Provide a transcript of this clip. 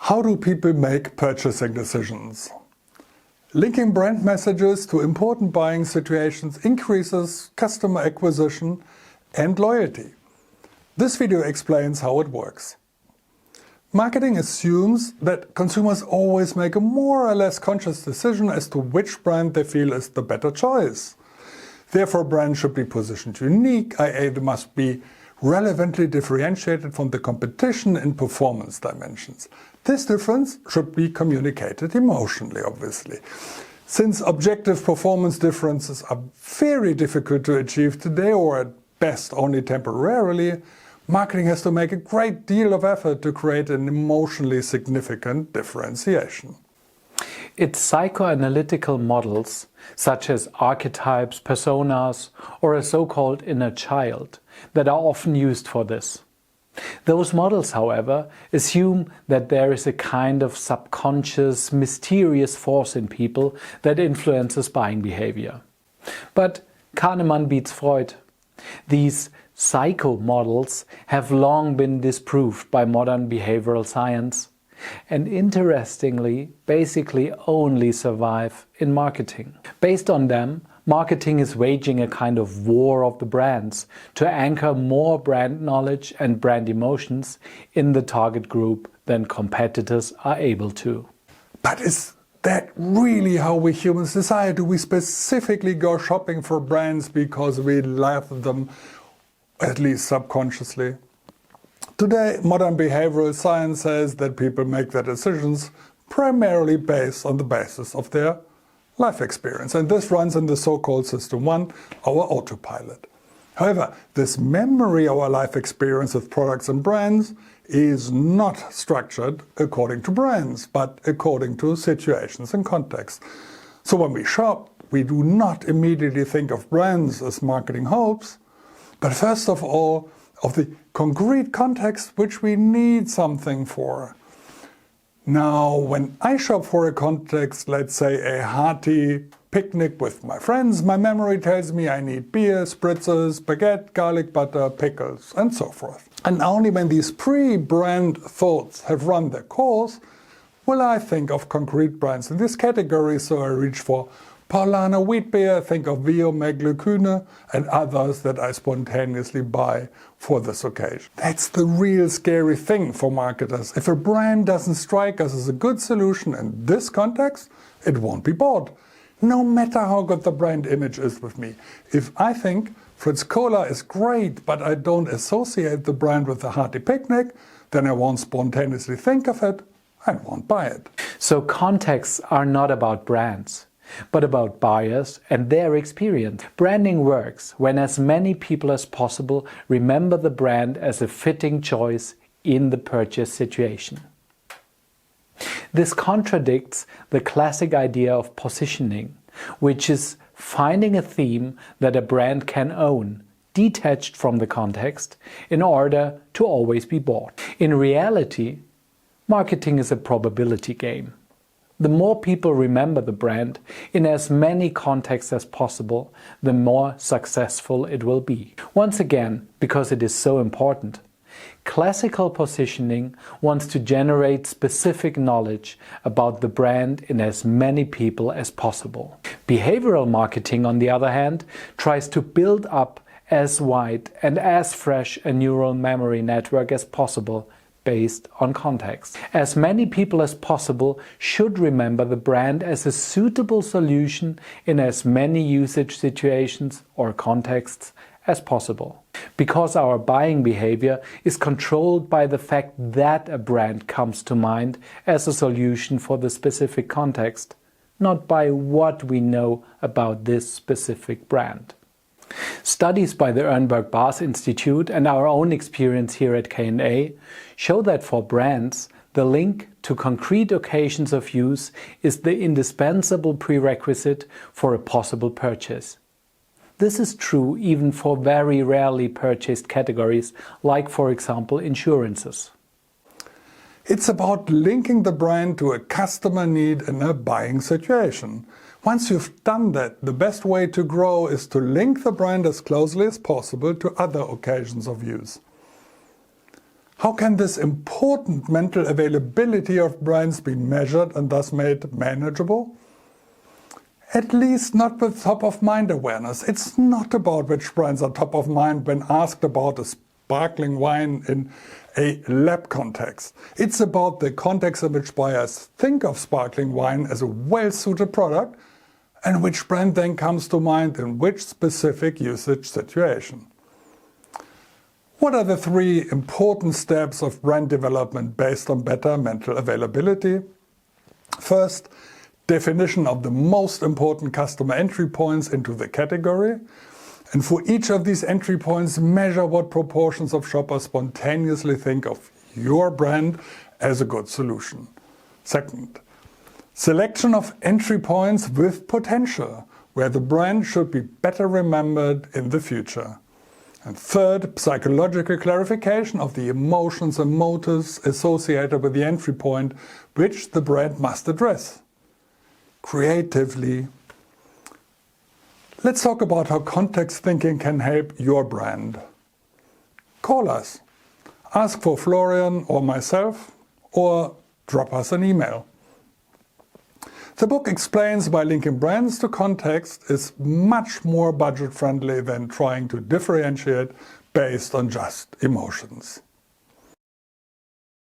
How do people make purchasing decisions? Linking brand messages to important buying situations increases customer acquisition and loyalty. This video explains how it works. Marketing assumes that consumers always make a more or less conscious decision as to which brand they feel is the better choice. Therefore, brands should be positioned unique, i.e. they must be relevantly differentiated from the competition in performance dimensions. This difference should be communicated emotionally, obviously. Since objective performance differences are very difficult to achieve today, or at best only temporarily, marketing has to make a great deal of effort to create an emotionally significant differentiation. It's psychoanalytical models, such as archetypes, personas, or a so-called inner child, that are often used for this. Those models, however, assume that there is a kind of subconscious, mysterious force in people that influences buying behavior. But Kahneman beats Freud. These psycho-models have long been disproved by modern behavioral science, and interestingly, basically only survive in marketing. Based on them, marketing is waging a kind of war of the brands to anchor more brand knowledge and brand emotions in the target group than competitors are able to. But is that really how we humans decide? Do we specifically go shopping for brands because we love them, at least subconsciously? Today, modern behavioral science says that people make their decisions primarily based on the basis of their life experience, and this runs in the so-called System 1, our autopilot. However, this memory of our life experience with products and brands is not structured according to brands, but according to situations and context. So when we shop, we do not immediately think of brands as marketing hopes, but first of all, of the concrete context which we need something for. Now, when I shop for a context, let's say a hearty picnic with my friends, my memory tells me I need beer, spritzers, baguette, garlic butter, pickles, and so forth. And only when these pre-brand thoughts have run their course, will I think of concrete brands in this category, so I reach for Paulaner wheat beer, think of Vio Megle Kühne, and others that I spontaneously buy for this occasion. That's the real scary thing for marketers. If a brand doesn't strike us as a good solution in this context, it won't be bought, no matter how good the brand image is with me. If I think Fritz Cola is great, but I don't associate the brand with a hearty picnic, then I won't spontaneously think of it and won't buy it. So contexts are not about brands, but about buyers and their experience. Branding works when as many people as possible remember the brand as a fitting choice in the purchase situation. This contradicts the classic idea of positioning, which is finding a theme that a brand can own, detached from the context, in order to always be bought. In reality, marketing is a probability game. The more people remember the brand in as many contexts as possible, the more successful it will be. Once again, because it is so important, classical positioning wants to generate specific knowledge about the brand in as many people as possible. Behavioral marketing, on the other hand, tries to build up as wide and as fresh a neural memory network as possible based on context. As many people as possible should remember the brand as a suitable solution in as many usage situations or contexts as possible. Because our buying behavior is controlled by the fact that a brand comes to mind as a solution for the specific context, not by what we know about this specific brand. Studies by the Ehrenberg-Bass Institute and our own experience here at K&A show that for brands, the link to concrete occasions of use is the indispensable prerequisite for a possible purchase. This is true even for very rarely purchased categories, like for example insurances. It's about linking the brand to a customer need in a buying situation. Once you've done that, the best way to grow is to link the brand as closely as possible to other occasions of use. How can this important mental availability of brands be measured and thus made manageable? At least not with top-of-mind awareness. It's not about which brands are top of mind when asked about a sparkling wine in a lab context. It's about the context in which buyers think of sparkling wine as a well-suited product and which brand then comes to mind in which specific usage situation. What are the 3 important steps of brand development based on better mental availability? First, definition of the most important customer entry points into the category. And for each of these entry points, measure what proportions of shoppers spontaneously think of your brand as a good solution. Second, selection of entry points with potential, where the brand should be better remembered in the future. And third, psychological clarification of the emotions and motives associated with the entry point, which the brand must address. Creatively. Let's talk about how context thinking can help your brand. Call us. Ask for Florian or myself, or drop us an email. The book explains why linking brands to context is much more budget-friendly than trying to differentiate based on just emotions.